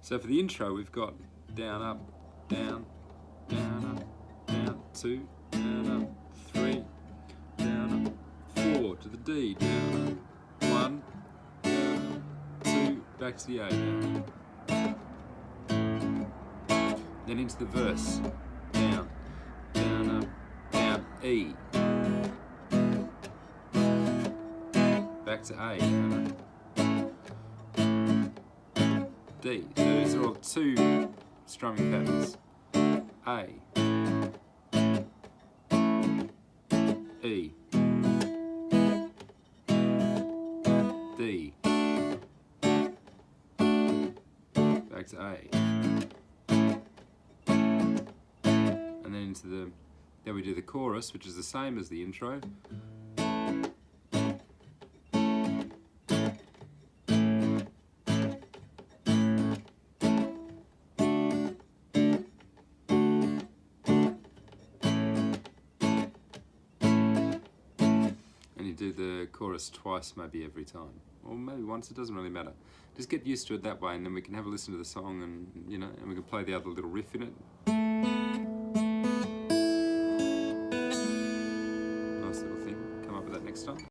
So for the intro, we've got down, up, down, down, up, down, 2, down, up, 3, down, up, 4 to the D, down, up, 1, down, 2, back to the A, down. Then into the verse, down, down, up, down, E, back to A, down, up, D. So these are all 2 strumming patterns. A, E, D, back to A, and then into the, then we do the chorus, which is the same as the intro. And you do the chorus twice, maybe every time, or maybe once. It doesn't really matter. Just get used to it that way, and then we can have a listen to the song, and you know, and we can play the other little riff in it. Nice little thing. Come up with that next time.